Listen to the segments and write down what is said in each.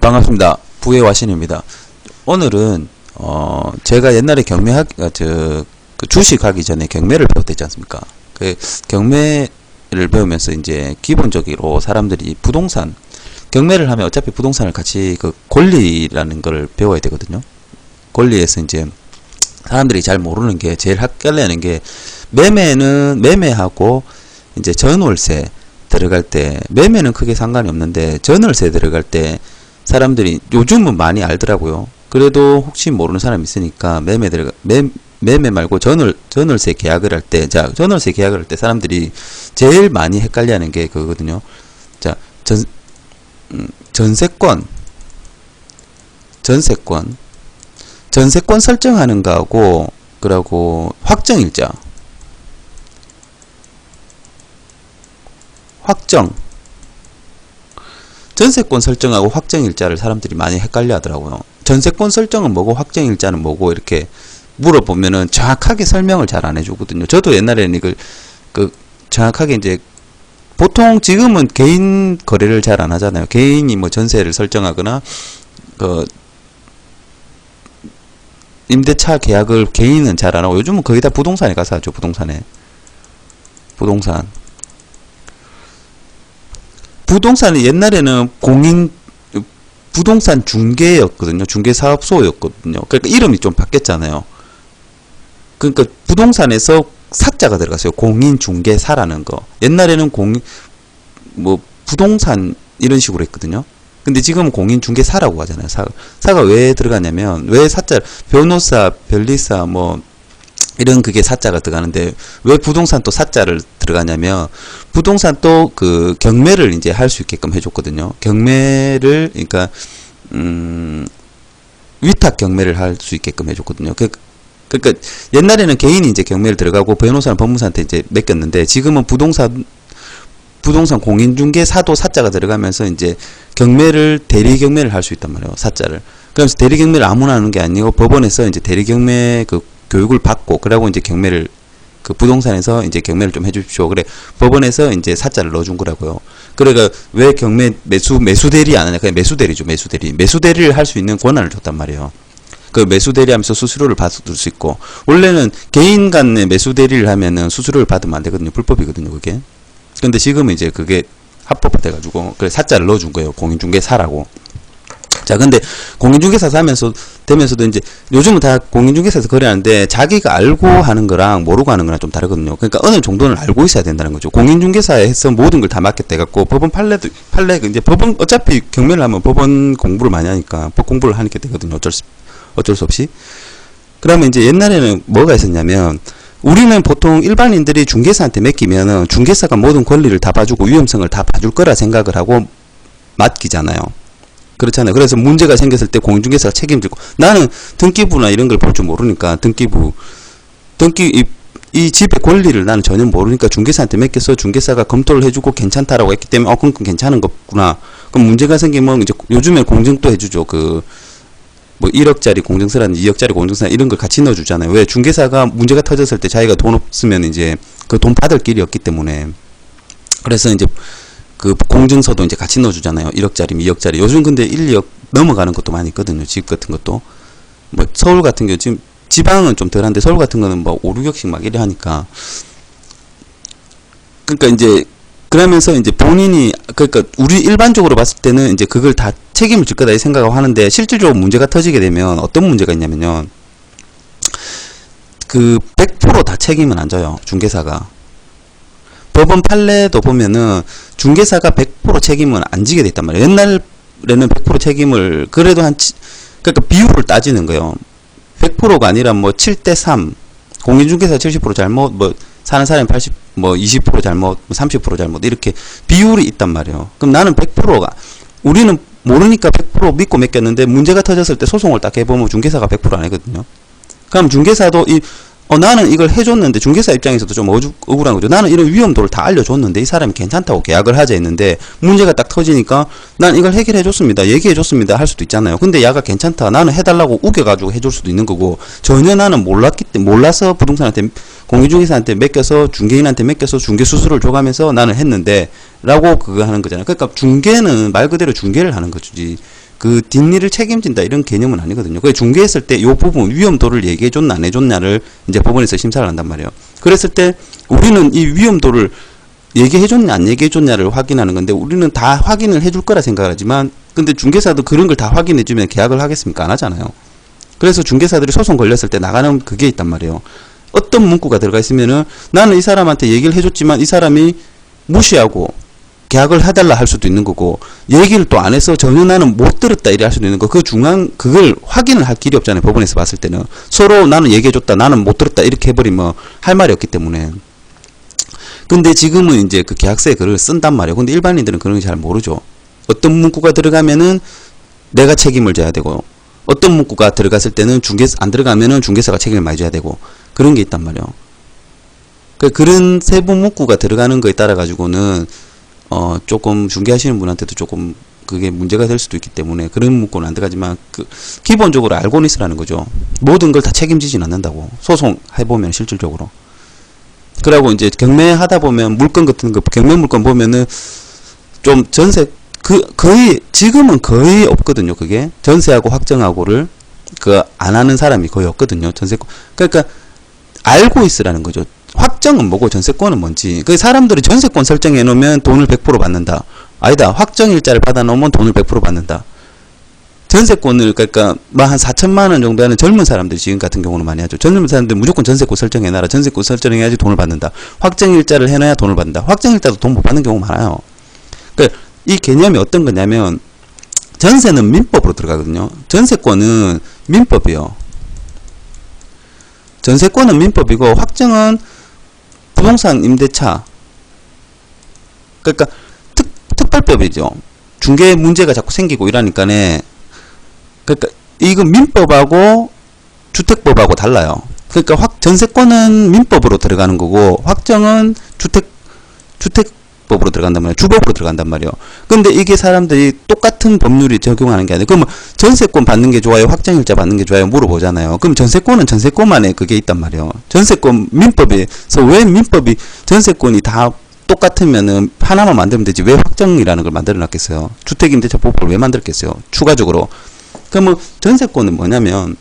반갑습니다. 부의 와신입니다. 오늘은 제가 옛날에 그 주식 하기 전에 경매를 배웠댔지 않습니까? 그 경매를 배우면서 이제 기본적으로 사람들이 부동산 경매를 하면 어차피 부동산을 같이 그 권리라는 걸 배워야 되거든요. 권리에서 이제 사람들이 잘 모르는 게 제일 헷갈리는 게 매매하고 이제 전월세 들어갈 때 매매는 크게 상관이 없는데 전월세 들어갈 때 사람들이 요즘은 많이 알더라고요. 그래도 혹시 모르는 사람이 있으니까 매매 말고 전월세 계약을 할 때, 자, 전월세 계약을 할 때 사람들이 제일 많이 헷갈려하는 게 그거거든요. 자, 전세권 설정하는 거하고, 그러고 확정일자, 전세권 설정하고 확정일자를 사람들이 많이 헷갈려 하더라고요. 전세권 설정은 뭐고 확정일자는 뭐고 이렇게 물어보면은 정확하게 설명을 잘 안 해주거든요. 저도 옛날에는 이걸 정확하게 이제 보통 지금은 개인 거래를 잘 안 하잖아요. 개인이 뭐 전세를 설정하거나 임대차 계약을 개인은 잘 안 하고 요즘은 거의 다 부동산에 가서 하죠. 부동산이 옛날에는 부동산 중개였거든요. 중개사업소였거든요. 그러니까 이름이 좀 바뀌었잖아요. 그러니까 부동산에서 사자가 들어갔어요. 공인중개사라는 거. 옛날에는 부동산 이런 식으로 했거든요. 근데 지금은 공인중개사라고 하잖아요. 사가 왜 들어가냐면, 왜 변호사, 변리사, 이런 그게 사자가 들어가는데, 왜 부동산 또 사자를 들어가냐면, 부동산 또 그 경매를 이제 할 수 있게끔 해줬거든요. 경매를, 그러니까, 위탁 경매를 할 수 있게끔 해줬거든요. 그러니까 옛날에는 개인이 이제 경매를 들어가고 변호사는 법무사한테 이제 맡겼는데, 지금은 부동산 공인중개사도 사자가 들어가면서 이제 대리 경매를 할 수 있단 말이에요. 사자를. 그래서 대리 경매를 아무나 하는 게 아니고 법원에서 이제 대리 경매 교육을 받고, 그러고 이제 부동산에서 이제 경매를 좀 해주십시오. 그래, 법원에서 이제 사자를 넣어준 거라고요. 그러니까 왜 매수대리 안 하냐? 그냥 매수대리죠, 매수대리. 매수대리를 할 수 있는 권한을 줬단 말이에요. 그 매수대리 하면서 수수료를 받을 수 있고, 원래는 개인 간의 매수대리를 하면은 수수료를 받으면 안 되거든요. 불법이거든요, 그게. 근데 지금은 이제 그게 합법화 돼가지고, 그래, 사자를 넣어준 거예요. 공인중개사라고. 자, 근데 공인중개사 되면서도 이제 요즘은 다 공인중개사에서 거래하는데 자기가 알고 하는 거랑 모르고 하는 거랑 좀 다르거든요. 그러니까 어느 정도는 알고 있어야 된다는 거죠. 공인중개사에서 모든 걸 다 맡겠다 해갖고 법원 이제 법원 어차피 경매를 하면 법원 공부를 많이 하니까 법 공부를 하니까 되거든요. 어쩔 수 없이. 그러면 이제 옛날에는 뭐가 있었냐면, 우리는 보통 일반인들이 중개사한테 맡기면은 중개사가 모든 권리를 다 봐주고 위험성을 다 봐줄 거라 생각을 하고 맡기잖아요. 그렇잖아요. 그래서 문제가 생겼을 때 공인중개사가 책임지고, 나는 등기부나 이런 걸 볼 줄 모르니까 이 집의 권리를 나는 전혀 모르니까 중개사한테 맡겨서 중개사가 검토를 해주고 괜찮다라고 했기 때문에 그럼 괜찮은 거구나. 그럼 문제가 생기면 이제 요즘에 공증도 해주죠. 1억짜리 공증서라는 2억짜리 공증서 이런 걸 같이 넣어주잖아요. 왜? 중개사가 문제가 터졌을 때 자기가 돈 없으면 이제 그 돈 받을 길이 없기 때문에. 그래서 이제 그 공증서도 이제 같이 넣어주잖아요. 1억짜리, 2억짜리. 요즘 근데 1, 2억 넘어가는 것도 많이 있거든요. 집 같은 것도. 서울 같은 경우 지금 지방은 좀 덜한데 서울 같은 거는 5, 6억씩 막 이래 하니까. 그러니까 이제 그러면서 이제 그러니까 우리 일반적으로 봤을 때는 이제 그걸 다 책임을 질 거다 이 생각을 하는데, 실질적으로 문제가 터지게 되면 어떤 문제가 있냐면요. 100% 다 책임은 안 져요. 중개사가. 법원 판례도 보면은 중개사가 100% 책임은 안 지게 돼 있단 말이에요. 옛날에는 100% 책임을 그래도 그러니까 비율을 따지는 거예요. 100%가 아니라 7대3, 공인중개사 70% 잘못, 사는 사람이 20% 잘못, 30% 잘못, 이렇게 비율이 있단 말이에요. 그럼 나는 100%가, 우리는 모르니까 100% 믿고 맡겼는데 문제가 터졌을 때 소송을 딱 해보면 중개사가 100% 안 하거든요. 그럼 중개사도 나는 이걸 해줬는데, 중개사 입장에서도 좀 억울한 거죠. 나는 이런 위험도를 다 알려줬는데 이 사람이 괜찮다고 계약을 하자 했는데 문제가 딱 터지니까 난 이걸 해결해줬습니다, 얘기해줬습니다 할 수도 있잖아요. 근데 야가 괜찮다, 나는 해달라고 우겨가지고 해줄 수도 있는 거고, 전혀 나는 몰라서 부동산한테 공인중개사한테 맡겨서 중개인한테 맡겨서 중개 수수료를 줘가면서 나는 했는데 라고 그거 하는 거잖아요. 그러니까 중개는 말 그대로 중개를 하는 거지, 그 뒷일을 책임진다 이런 개념은 아니거든요. 그 중개했을 때 요 부분 위험도를 얘기해줬나 안 해줬냐를 이제 법원에서 심사를 한단 말이에요. 그랬을 때 우리는 이 위험도를 얘기해줬냐 안 얘기해줬냐를 확인하는 건데 우리는 다 확인을 해줄 거라 생각을 하지만 근데 중개사도 그런 걸 다 확인해주면 계약을 하겠습니까? 안 하잖아요. 그래서 중개사들이 소송 걸렸을 때 나가는 그게 있단 말이에요. 어떤 문구가 들어가 있으면은 나는 이 사람한테 얘기를 해줬지만 이 사람이 무시하고 계약을 해달라 할 수도 있는 거고 얘기를 또 안 해서 전혀 나는 못 들었다 이래 할 수도 있는 거. 그 중간 그걸 확인을 할 길이 없잖아요. 법원에서 봤을 때는 서로 나는 얘기해줬다 나는 못 들었다 이렇게 해버리면 할 말이 없기 때문에. 근데 지금은 이제 그 계약서에 글을 쓴단 말이에요. 근데 일반인들은 그런 거 잘 모르죠. 어떤 문구가 들어가면은 내가 책임을 져야 되고 어떤 문구가 들어갔을 때는 안 들어가면은 중개사가 책임을 많이 져야 되고 그런 게 있단 말이에요. 그런 세부 문구가 들어가는 거에 따라 가지고는 조금 중개하시는 분한테도 조금 그게 문제가 될 수도 있기 때문에 그런 문구는 안 들어가지만 기본적으로 알고는 있으라는 거죠. 모든 걸 다 책임지진 않는다고. 소송 해보면 실질적으로. 그러고 이제 경매하다 보면 물건 같은 거, 경매 물건 보면은 좀 전세, 거의, 지금은 거의 없거든요, 그게. 전세하고 확정하고를, 안 하는 사람이 거의 없거든요, 전세권. 그러니까, 알고 있으라는 거죠. 확정은 뭐고 전세권은 뭔지. 그 사람들이 전세권 설정해 놓으면 돈을 100% 받는다. 아니다. 확정일자를 받아 놓으면 돈을 100% 받는다. 전세권을 그러니까 뭐 한 4천만 원 정도 하는 젊은 사람들이 지금 같은 경우는 많이 하죠. 젊은 사람들 무조건 전세권 설정해 놔라. 전세권 설정해야지 돈을 받는다. 확정일자를 해놔야 돈을 받는다. 확정일자도 돈 못 받는 경우가 많아요. 그러니까 이 개념이 어떤 거냐면 전세는 민법으로 들어가거든요. 전세권은 민법이요. 전세권은 민법이고 확정은 부동산 임대차. 그러니까 특별법이죠. 중개 문제가 자꾸 생기고 이러니까네. 그러니까 이건 민법하고 주택법하고 달라요. 그러니까 전세권은 민법으로 들어가는 거고 확정은 주택법으로 들어간단 말이에요. 주법으로 들어간단 말이에요. 근데 이게 사람들이 똑같은 법률이 적용하는 게 아니에요. 그러면 전세권 받는 게 좋아요? 확정일자 받는 게 좋아요? 물어보잖아요. 그럼 전세권은 전세권만에 그게 있단 말이에요. 전세권 민법에서 왜 민법이 전세권이 다 똑같으면은 하나만 만들면 되지 왜 확정이라는 걸 만들어 놨겠어요? 주택임대차법을 왜 만들었겠어요? 추가적으로. 그러면 전세권은 뭐냐면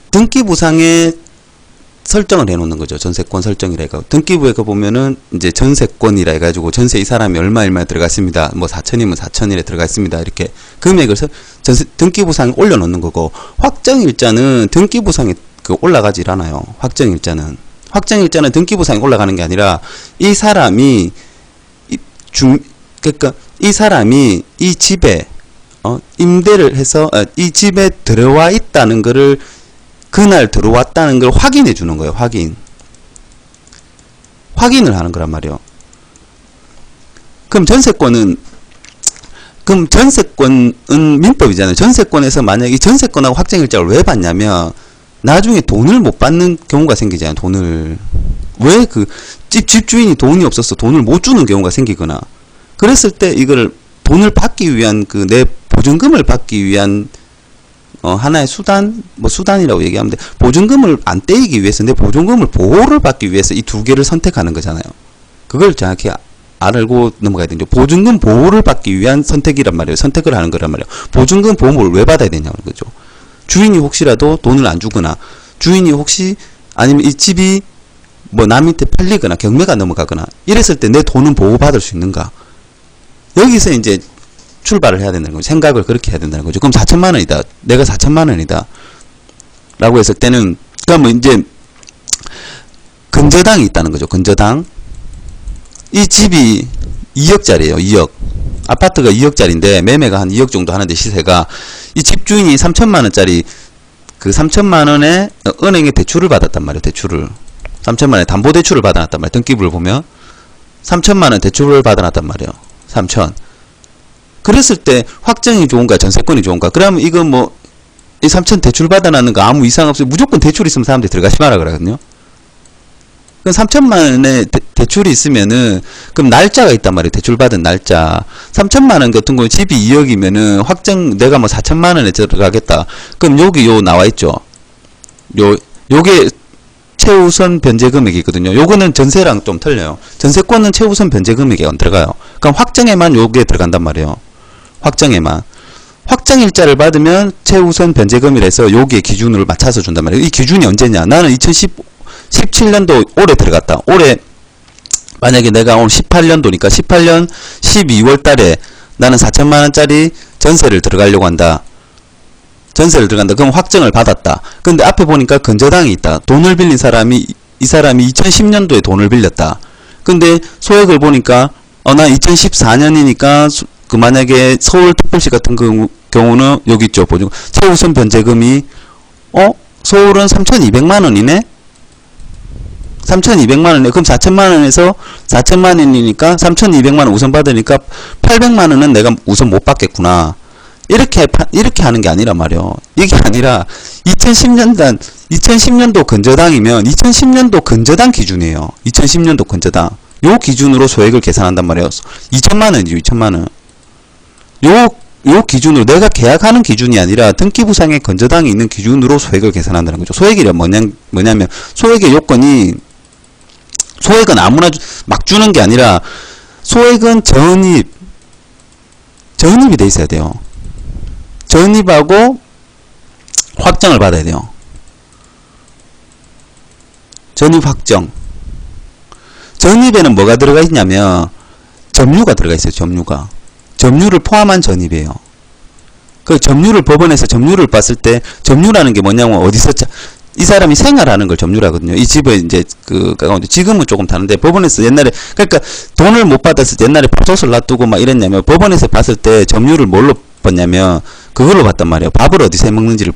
등기부상에 설정을 해놓는 거죠. 전세권 설정이라 해가 등기부에 가 보면은 이제 전세권이라 해가지고 전세 이 사람이 얼마 들어갔습니다. 뭐 4천이면 4천이래 들어갔습니다. 이렇게 금액을 등기부상에 올려놓는 거고 확정일자는 등기부상에 올라가질 않아요. 확정일자는 등기부상에 올라가는 게 아니라 이 사람이 그러니까 이 사람이 이 집에 임대를 해서 이 집에 들어와 있다는 거를 그날 들어왔다는 걸 확인해 주는 거예요. 확인을 하는 거란 말이에요. 그럼 전세권은 민법이잖아요. 전세권에서 만약에 이 전세권하고 확정일자를 왜 받냐면 나중에 돈을 못 받는 경우가 생기잖아요. 돈을 왜 집주인이 돈이 없어서 돈을 못 주는 경우가 생기거나 그랬을 때 이거를 돈을 받기 위한 내 보증금을 받기 위한 하나의 수단이라고 얘기하면 돼. 보증금을 안 떼이기 위해서 내 보증금을 보호를 받기 위해서 이 두 개를 선택하는 거잖아요. 그걸 정확히 알고 넘어가야 되죠. 보증금 보호를 받기 위한 선택이란 말이에요. 선택을 하는 거란 말이에요. 보증금 보호를 왜 받아야 되냐는 거죠. 주인이 혹시라도 돈을 안 주거나 주인이 혹시 아니면 이 집이 뭐 남한테 팔리거나 경매가 넘어가거나 이랬을 때 내 돈은 보호받을 수 있는가. 여기서 이제 출발을 해야 된다는 거죠. 생각을 그렇게 해야 된다는 거죠. 그럼 4천만 원이다. 내가 4천만 원이다. 라고 했을 때는, 그러면 이제, 근저당이 있다는 거죠. 근저당. 이 집이 2억짜리예요. 2억. 아파트가 2억짜리인데, 매매가 한 2억 정도 하는데, 시세가. 이 집주인이 3천만 원짜리, 그 3천만 원에 은행에 대출을 받았단 말이에요. 대출을. 3천만 원에 담보대출을 받아놨단 말이에요. 등기부를 보면. 3천만 원 대출을 받아놨단 말이에요. 3천. 그랬을 때 확정이 좋은가 전세권이 좋은가. 그러면 이거 뭐 이 3천 대출 받아놨는 거 아무 이상 없어요. 무조건 대출 있으면 사람들이 들어가지 마라 그러거든요. 그럼 3천만 원에 대출이 있으면은 그럼 날짜가 있단 말이에요. 대출 받은 날짜. 3천만 원 같은 경우 집이 2억이면은 확정 내가 뭐 4천만 원에 들어가겠다. 그럼 여기 나와 있죠. 요게 최우선 변제 금액이거든요. 요거는 전세랑 좀 틀려요. 전세권은 최우선 변제 금액이 안 들어가요. 그럼 확정에만 요게 들어간단 말이에요. 확정에만. 확정일자를 받으면 최우선 변제금이라서 여기에 기준으로 맞춰서 준단 말이에요. 이 기준이 언제냐? 나는 2017년도 올해 들어갔다. 올해 만약에 내가 오늘 18년도니까 18년 12월 달에 나는 4천만원짜리 전세를 들어가려고 한다. 전세를 들어간다. 그럼 확정을 받았다. 근데 앞에 보니까 근저당이 있다. 돈을 빌린 사람이, 이 사람이 2010년도에 돈을 빌렸다. 근데 소액을 보니까 난 2014년이니까 그 만약에 서울특별시 같은 경우는 여기 있죠. 보죠. 최우선 변제금이 서울은 3,200만원이네? 3,200만원이네. 그럼 4천만원에서 4천만원이니까 3,200만원 우선 받으니까 800만원은 내가 우선 못 받겠구나. 이렇게 하는 게 아니란 말이요. 이게 아니라 2010년도 근저당이면 2010년도 근저당 기준이에요. 2010년도 근저당. 요 기준으로 소액을 계산한단 말이에요. 2천만원이죠. 2천만원. 요 기준으로 내가 계약하는 기준이 아니라 등기부상에 근저당이 있는 기준으로 소액을 계산한다는 거죠. 소액이란 뭐냐면 소액의 요건이 소액은 아무나 막 주는 게 아니라 소액은 전입이 돼 있어야 돼요. 전입하고 확정을 받아야 돼요. 전입 확정. 전입에는 뭐가 들어가 있냐면 점유가 들어가 있어요. 점유를 포함한 전입이에요. 그 점유를 법원에서 점유를 봤을 때 점유라는 게 뭐냐면 어디서 이 사람이 생활하는 걸 점유라거든요. 이 집에 이제 지금은 조금 다른데 법원에서 옛날에 그러니까 돈을 못 받았을 때 옛날에 밥솥을 놔두고 막 이랬냐면 법원에서 봤을 때 점유를 뭘로 봤냐면 그걸로 봤단 말이에요. 밥을 어디서 해 먹는지를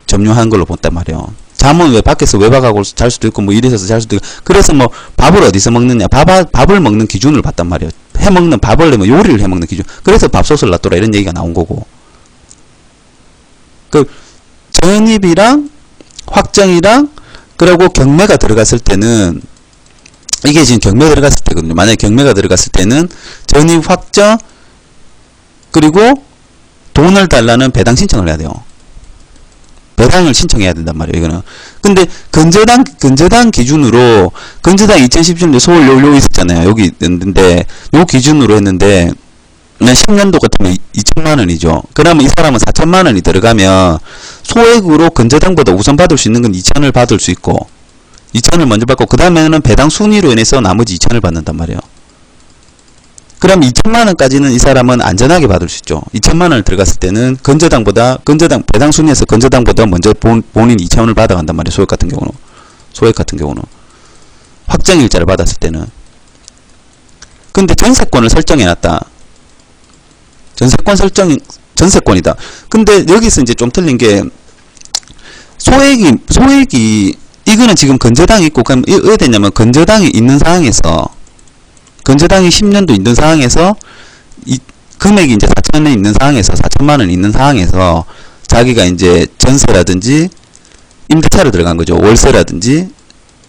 점유한 걸로 봤단 말이에요. 잠은 왜 밖에서 외박하고 잘 수도 있고 뭐 이래서 잘 수도 있고 그래서 뭐 밥을 어디서 먹느냐 밥을 먹는 기준을 봤단 말이에요. 해먹는 밥을 내면 요리를 해먹는 기준. 그래서 밥솥을 놔둬라 이런 얘기가 나온 거고. 그 전입이랑 확정이랑 그리고 경매가 들어갔을 때는 이게 지금 경매 들어갔을 때거든요. 만약에 경매가 들어갔을 때는 전입 확정 그리고 돈을 달라는 배당 신청을 해야 돼요. 배당을 신청해야 된단 말이에요. 이거는. 근데 근저당 기준으로 근저당 2017년도 서울 요 있었잖아요. 여기 있는데 요 기준으로 했는데 10년도 같으면 2천만원이죠. 그러면 이 사람은 4천만원이 들어가면 소액으로 근저당보다 우선 받을 수 있는 건 2천을 받을 수 있고 2천을 먼저 받고 그 다음에는 배당 순위로 인해서 나머지 2천을 받는단 말이에요. 그럼 2천만원까지는 이 사람은 안전하게 받을 수 있죠. 2천만원을 들어갔을 때는 배당 순위에서 근저당보다 먼저 본인 2천원을 받아간단 말이에요. 소액 같은 경우는. 확정일자를 받았을 때는. 근데 전세권을 설정해놨다. 전세권이다. 근데 여기서 이제 좀 틀린 게 소액이 이거는 지금 근저당이 있고 그럼 왜 되냐면 근저당이 있는 상황에서 근저당이 10년도 있는 상황에서 이 금액이 이제 4천원 있는 상황에서 4천만원 있는 상황에서 자기가 이제 전세라든지 임대차로 들어간 거죠. 월세라든지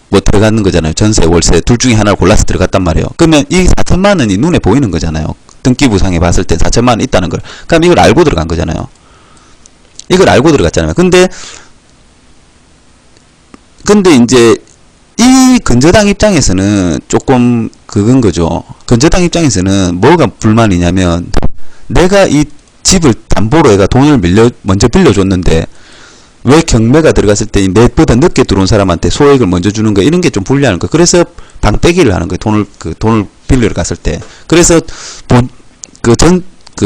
뭐 들어가는 거잖아요. 전세, 월세 둘 중에 하나를 골라서 들어갔단 말이에요. 그러면 이 4천만원이 눈에 보이는 거잖아요. 등기부상에 봤을 때 4천만원 있다는 걸. 그럼 이걸 알고 들어간 거잖아요. 이걸 알고 들어갔잖아요. 근데 이제 이 근저당 입장에서는 조금 그건 거죠. 근저당 입장에서는 뭐가 불만이냐면 내가 이 집을 담보로 해가 돈을 먼저 빌려줬는데 왜 경매가 들어갔을 때 내보다 늦게 들어온 사람한테 소액을 먼저 주는 거 이런 게 좀 불리한 거. 그래서 방빼기를 하는 거예요. 돈을 빌리러 갔을 때. 그래서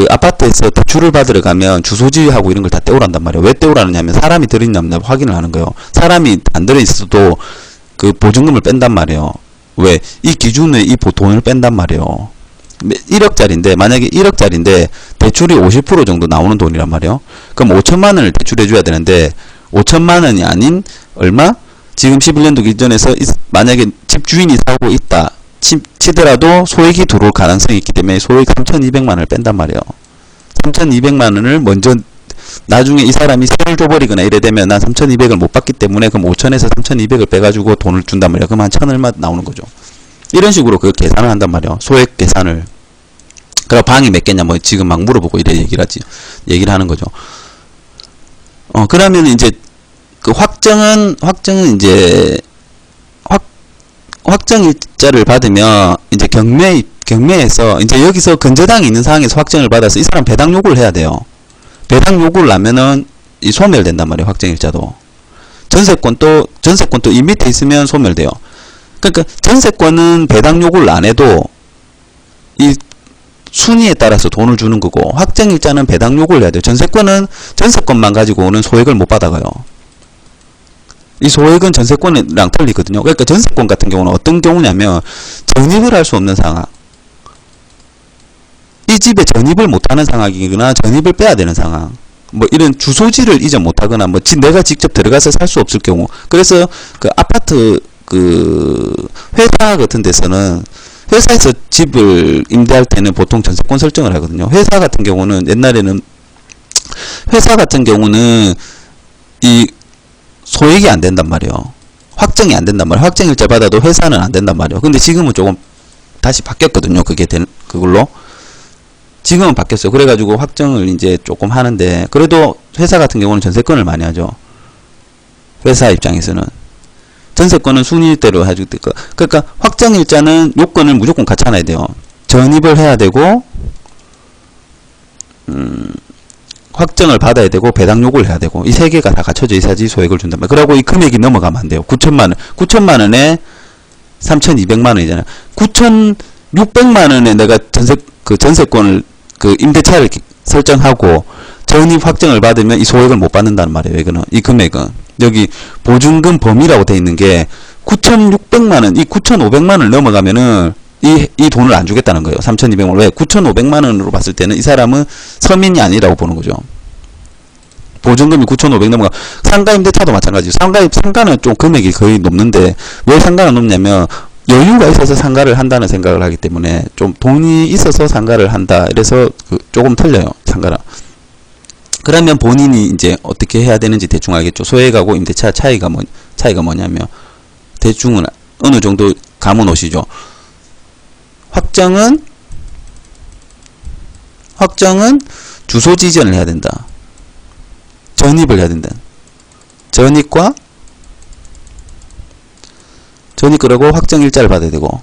아파트에서 대출을 받으러 가면 주소지하고 이런 걸 다 떼오란단 말이에요. 왜 떼오라느냐면 사람이 들어있냐 확인을 하는 거예요. 사람이 안 들어있어도 그 보증금을 뺀단 말이에요. 왜? 이 기준에 이 돈을 뺀단 말이에요. 1억짜리인데 만약에 1억짜리인데 대출이 50% 정도 나오는 돈이란 말이에요. 그럼 5천만원을 대출해줘야 되는데 5천만원이 아닌 얼마? 지금 11년도 기준에서 만약에 집주인이 살고 있다 치더라도 소액이 들어올 가능성이 있기 때문에 소액 3,200만원을 뺀단 말이에요. 3,200만원을 먼저 나중에 이 사람이 세를 줘버리거나 이래 되면 난 3,200을 못 받기 때문에 그럼 5천에서 3,200을 빼가지고 돈을 준단 말이에요. 그럼 한 1,000 얼마 나오는 거죠. 이런 식으로 그 계산을 한단 말이에요. 소액 계산을. 그럼 방이 몇 개냐 뭐 지금 막 물어보고 이래 얘기를 하는 거죠. 그러면 이제 그 확정은 이제 확정일자를 받으면 이제 경매에서 이제 여기서 근저당이 있는 상황에서 확정을 받아서 이 사람 배당 요구를 해야 돼요. 배당 요구를 하면은 이 소멸된단 말이에요. 확정일자도. 전세권도 이 밑에 있으면 소멸돼요. 그러니까 전세권은 배당 요구를 안 해도 이 순위에 따라서 돈을 주는 거고, 확정일자는 배당 요구를 해야 돼요. 전세권은 전세권만 가지고 오는 소액을 못 받아가요. 이 소액은 전세권이랑 틀리거든요. 그러니까 전세권 같은 경우는 어떤 경우냐면 전입을 할 수 없는 상황, 이 집에 전입을 못하는 상황이거나 전입을 빼야 되는 상황, 뭐 이런 주소지를 이전 못하거나 뭐 내가 직접 들어가서 살 수 없을 경우. 그래서 그 아파트 그 회사 같은 데서는, 회사에서 집을 임대할 때는 보통 전세권 설정을 하거든요. 회사 같은 경우는 이 소액이 안 된단 말이에요. 확정이 안 된단 말이에요. 확정일자 받아도 회사는 안 된단 말이에요. 근데 지금은 조금 다시 바뀌었거든요. 그걸로. 지금은 바뀌었어요. 그래가지고 확정을 이제 조금 하는데, 그래도 회사 같은 경우는 전세권을 많이 하죠. 회사 입장에서는. 전세권은 순위대로 해줄 때, 그러니까 확정일자는 요건을 무조건 갖춰놔야 돼요. 전입을 해야 되고, 확정을 받아야 되고, 배당 요구를 해야 되고, 이 세 개가 다 갖춰져 있어야지 소액을 준단 말이에요. 그러고 이 금액이 넘어가면 안 돼요. 9천만원. 9천만원에 3,200만원이잖아요. 9,600만원에 내가 전세권을, 임대차를 설정하고, 전입 확정을 받으면 이 소액을 못 받는다는 말이에요. 이거는, 이 금액은. 여기 보증금 범위라고 돼 있는 게 9,600만원, 이 9,500만원을 넘어가면은 이 돈을 안 주겠다는 거예요. 3,200만원. 왜? 9,500만원으로 봤을 때는 이 사람은 서민이 아니라고 보는 거죠. 보증금이 9,500 넘어가. 상가 임대차도 마찬가지죠. 상가는 좀 금액이 거의 높는데, 왜 상가는 높냐면 여유가 있어서 상가를 한다는 생각을 하기 때문에, 좀 돈이 있어서 상가를 한다. 이래서 조금 틀려요. 상가랑. 그러면 본인이 이제 어떻게 해야 되는지 대충 알겠죠. 소액하고 임대차 차이가 뭐냐면, 대충은 어느 정도 감은 오시죠. 확정은 주소지 이전을 해야 된다. 전입을 해야 된다. 전입그러고 확정일자를 받아야 되고,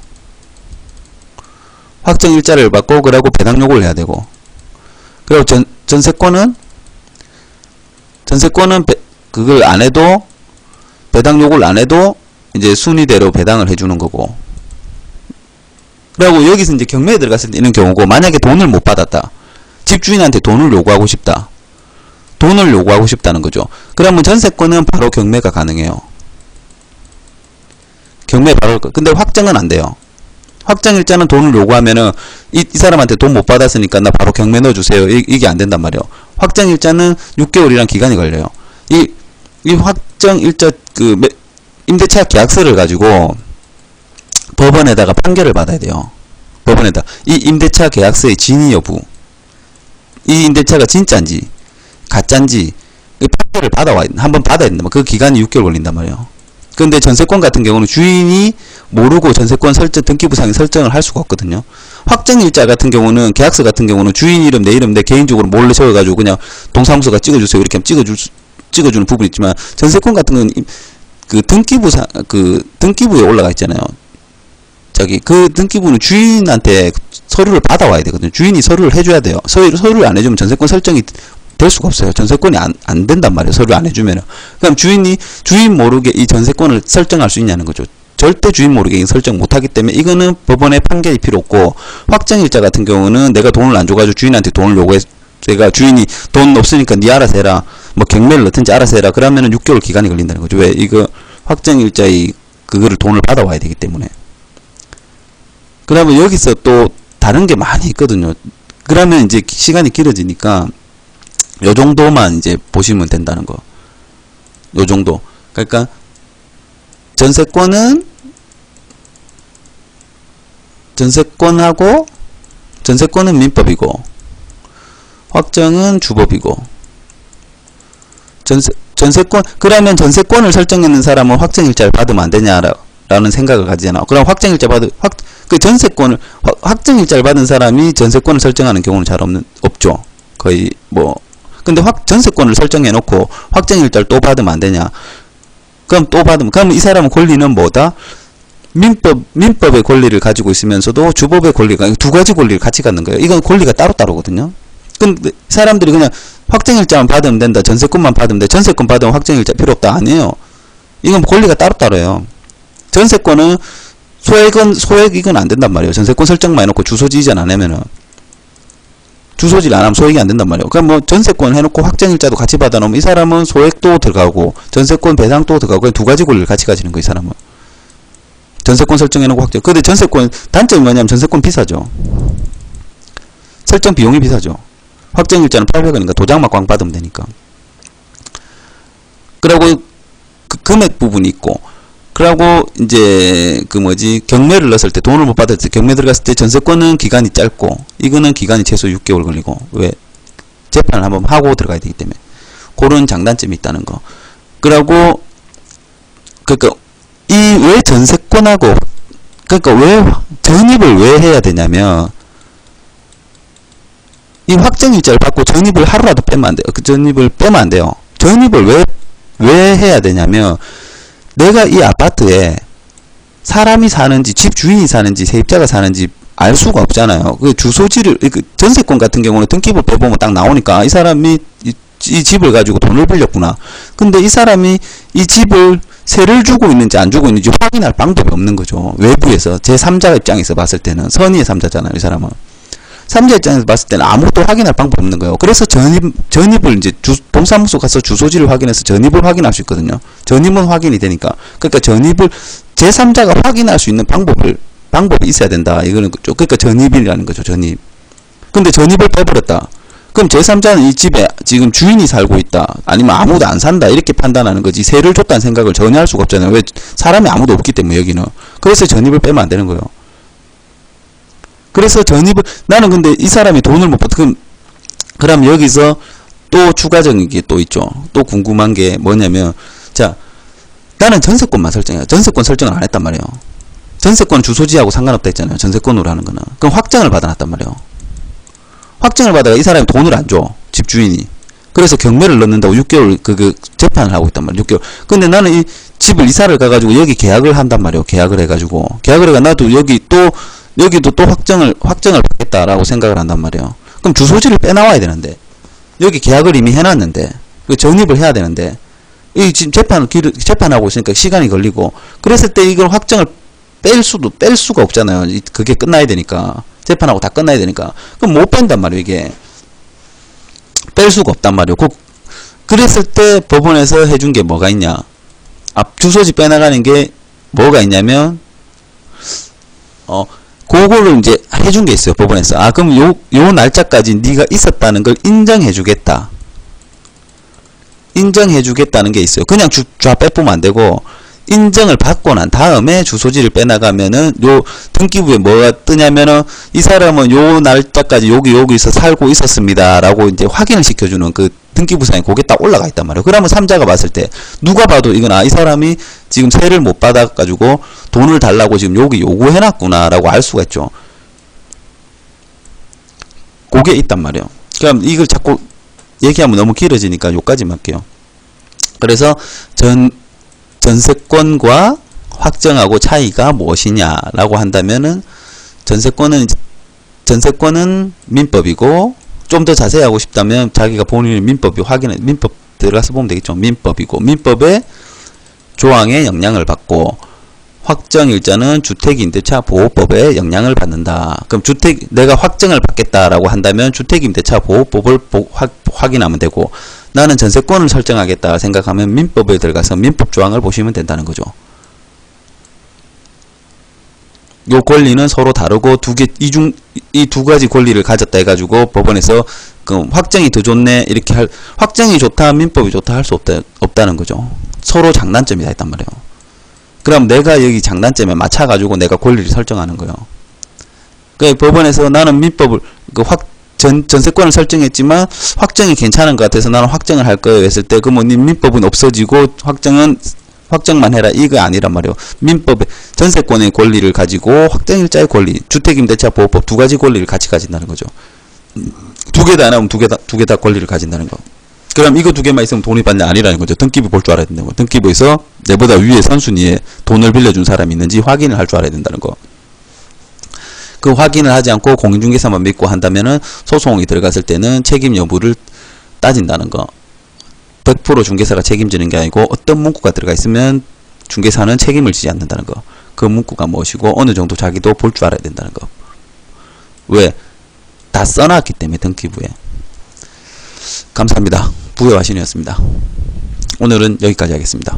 확정일자를 받고, 그러고 배당 요구를 해야 되고, 그리고 전세권은 그걸 안 해도, 배당 요구를 안 해도 이제 순위대로 배당을 해주는 거고. 그리고 여기서 이제 경매에 들어갔을 때 이런 경우고, 만약에 돈을 못 받았다. 집주인한테 돈을 요구하고 싶다는 거죠. 그러면 전세권은 바로 경매가 가능해요. 경매 바로. 근데 확정은 안 돼요. 확정일자는 돈을 요구하면은 이 사람한테 돈 못 받았으니까 나 바로 경매 넣어주세요. 이게 안 된단 말이에요. 확정일자는 6개월이란 기간이 걸려요. 이 확정일자 임대차 계약서를 가지고 법원에다가 판결을 받아야 돼요. 법원에다 이 임대차 계약서의 진위 여부, 이 임대차가 진짜인지 가짜인지 판결을 한번 받아야 된다. 그 기간이 6개월 걸린단 말이에요. 근데 전세권 같은 경우는 주인이 모르고 전세권 등기부상에 설정을 할 수가 없거든요. 확정일자 같은 경우는, 계약서 같은 경우는 주인 이름, 내 이름, 내 개인적으로 몰래 적어가지고 그냥 동사무소가 찍어주세요 이렇게 하면 찍어주는 부분이 있지만, 전세권 같은 건 등기부에 올라가 있잖아요. 그 등기부는 주인한테 서류를 받아와야 되거든요. 주인이 서류를 해줘야 돼요. 서류를 안 해주면 전세권 설정이 될 수가 없어요. 전세권이 안 된단 말이에요. 서류 안 해주면은. 그럼 주인 모르게 이 전세권을 설정할 수 있냐는 거죠. 절대 주인 모르게 설정 못하기 때문에 이거는 법원의 판결이 필요 없고, 확정일자 같은 경우는 내가 돈을 안 줘가지고 주인한테 돈을 제가 주인이 돈 없으니까 니 알아서 해라, 뭐 경매를 넣든지 알아서 해라, 그러면은 6개월 기간이 걸린다는 거죠. 왜? 이거 확정일자의 그거를 돈을 받아와야 되기 때문에. 그러면 여기서 또 다른 게 많이 있거든요. 그러면 이제 시간이 길어지니까 요 정도만 이제 보시면 된다는 거. 요 정도. 그러니까 전세권은 민법이고, 확정은 주법이고, 그러면 전세권을 설정했는 사람은 확정일자를 받으면 안 되냐라는 생각을 가지잖아. 그럼 확정일자를 받은 사람이 전세권을 설정하는 경우는 잘 없죠. 거의 근데 전세권을 설정해놓고 확정일자를 또 받으면 안 되냐? 그럼 이 사람은 권리는 뭐다? 민법의 권리를 가지고 있으면서도 주법의 권리가, 두 가지 권리를 같이 갖는 거예요. 이건 권리가 따로따로거든요. 근데 사람들이 그냥 확정일자만 받으면 된다, 전세권만 받으면 돼, 전세권 받으면 확정일자 필요 없다, 아니에요. 이건 권리가 따로따로예요. 전세권은 소액이건 안 된단 말이에요. 전세권 설정만 해놓고 주소지 이전 안 하면은, 주소지를 안 하면 소액이 안 된단 말이에요. 그럼 뭐 전세권 해놓고 확정일자도 같이 받아놓으면 이 사람은 소액도 들어가고 전세권 배상도 들어가고 두 가지 권리를 같이 가지는 거예요, 이 사람은. 전세권 설정해놓고 확정. 근데 전세권 단점이 뭐냐면 전세권 비싸죠. 설정 비용이 비싸죠. 확정일자는 800원인가 도장만 꽝 받으면 되니까. 그리고 그 금액 부분이 있고, 그리고 이제 그 뭐지, 경매를 넣었을 때 돈을 못 받을 때, 경매 들어갔을 때 전세권은 기간이 짧고 이거는 기간이 최소 6개월 걸리고, 왜? 재판을 한번 하고 들어가야 되기 때문에. 그런 장단점이 있다는 거. 그리고 그러니까 이 왜 전세권하고, 그러니까 왜 전입을 왜 해야 되냐면, 이 확정일자를 받고 전입을 하루라도 빼면 안 돼요. 그 전입을 빼면 안 돼요. 전입을 왜 해야 되냐면, 내가 이 아파트에 사람이 사는지, 집 주인이 사는지, 세입자가 사는지 알 수가 없잖아요. 그 주소지를, 그 전세권 같은 경우는 등기부 빼보면 딱 나오니까 이 사람이 이 집을 가지고 돈을 빌렸구나. 근데 이 사람이 이 집을 세를 주고 있는지 안 주고 있는지 확인할 방법이 없는 거죠. 외부에서, 제3자 입장에서 봤을 때는, 선의의 3자잖아요, 이 사람은. 3자 입장에서 봤을 때는 아무것도 확인할 방법이 없는 거예요. 그래서 전입을 이제 동사무소 가서 주소지를 확인해서 전입을 확인할 수 있거든요. 전입은 확인이 되니까. 그러니까 전입을 제3자가 확인할 수 있는 방법이 있어야 된다. 이거는 그러니까 전입이라는 거죠, 전입. 근데 전입을 빼버렸다. 그럼 제3자는 이 집에 지금 주인이 살고 있다, 아니면 아무도 안 산다, 이렇게 판단하는 거지, 세를 줬다는 생각을 전혀 할 수가 없잖아요. 왜? 사람이 아무도 없기 때문에, 여기는. 그래서 전입을 빼면 안 되는 거예요. 그래서 전입을, 나는 근데 이 사람이 돈을 못 받, 그럼 여기서 또 추가적인 게 또 있죠. 또 궁금한 게 뭐냐면, 자, 나는 전세권만 설정해요. 전세권 설정을 안 했단 말이에요. 전세권 주소지하고 상관없다 했잖아요, 전세권으로 하는 거는. 그럼 확정을 받아놨단 말이에요. 확정을 받아가 이 사람이 돈을 안 줘, 집주인이. 그래서 경매를 넣는다고 6개월 재판을 하고 있단 말이에요. 6개월. 근데 나는 이 집을 이사를 가가지고 여기 계약을 한단 말이에요. 계약을 해가지고. 계약을 해가 나도 여기도 또 확정을 받겠다라고 생각을 한단 말이에요. 그럼 주소지를 빼나와야 되는데, 여기 계약을 이미 해놨는데, 전입을 해야 되는데, 이 지금 재판하고 있으니까 시간이 걸리고, 그랬을 때 이걸 확정을 뺄 수가 없잖아요. 그게 끝나야 되니까. 재판하고 다 끝나야 되니까. 그럼 못 뺀단 말이에요, 이게. 뺄 수가 없단 말이에요. 그랬을 때 법원에서 해준 게 뭐가 있냐. 주소지 빼나가는 게 뭐가 있냐면, 그거를 이제 해준 게 있어요, 법원에서. 그럼 요 날짜까지 네가 있었다는 걸 인정해주겠다. 인정해주겠다는 게 있어요. 그냥 좌 빼보면 안 되고, 인정을 받고 난 다음에 주소지를 빼나가면은, 요 등기부에 뭐가 뜨냐면은, 이 사람은 요 날짜까지 여기서 살고 있었습니다 라고 이제 확인을 시켜주는 그 등기부상에 그게 딱 올라가 있단 말이에요. 그러면 3자가 봤을 때 누가 봐도 이건 이 사람이 지금 세를 못 받아가지고 돈을 달라고 지금 여기 요구해놨구나 라고 알 수가 있죠. 그게 있단 말이에요. 그럼 이걸 자꾸 얘기하면 너무 길어지니까 요까지만 할게요. 그래서 전세권과 확정하고 차이가 무엇이냐라고 한다면은, 전세권은 민법이고, 좀 더 자세히 하고 싶다면 자기가 본인의 민법 들어가서 보면 되겠죠. 민법이고, 민법의 조항에 영향을 받고, 확정일자는 주택임대차 보호법에 영향을 받는다. 그럼 내가 확정을 받겠다라고 한다면 주택임대차 보호법을 확인하면 되고, 나는 전세권을 설정하겠다 생각하면 민법에 들어가서 민법 조항을 보시면 된다는 거죠. 요 권리는 서로 다르고 이 두 가지 권리를 가졌다 해가지고 법원에서 확정이 더 좋네, 이렇게 확정이 좋다, 민법이 좋다 할 수 없다는 거죠. 서로 장단점이 다 있단 말이에요. 그럼 내가 여기 장단점에 맞춰가지고 내가 권리를 설정하는 거예요. 그러니까 법원에서 나는 민법을, 전세권을 설정했지만 확정이 괜찮은 것 같아서 나는 확정을 할 거예요 했을 때, 그러면 민법은 없어지고 확정만 해라, 이거 아니란 말이에요. 민법에 전세권의 권리를 가지고 확정일자의 권리, 주택임대차 보호법 두 가지 권리를 같이 가진다는 거죠. 두 개 다 안 하면 두 개 다 권리를 가진다는 거. 그럼 이거 두 개만 있으면 돈이 받냐? 아니라는 거죠. 등기부 볼 줄 알아야 된다는 거. 등기부에서 내보다 위에 선순위에 돈을 빌려준 사람이 있는지 확인을 할 줄 알아야 된다는 거. 그 확인을 하지 않고 공인중개사만 믿고 한다면은 소송이 들어갔을 때는 책임 여부를 따진다는 거. 100% 중개사가 책임지는 게 아니고 어떤 문구가 들어가 있으면 중개사는 책임을 지지 않는다는 거. 그 문구가 무엇이고 어느 정도 자기도 볼 줄 알아야 된다는 거. 왜? 다 써놨기 때문에 등기부에. 감사합니다. 부여화신이었습니다. 오늘은 여기까지 하겠습니다.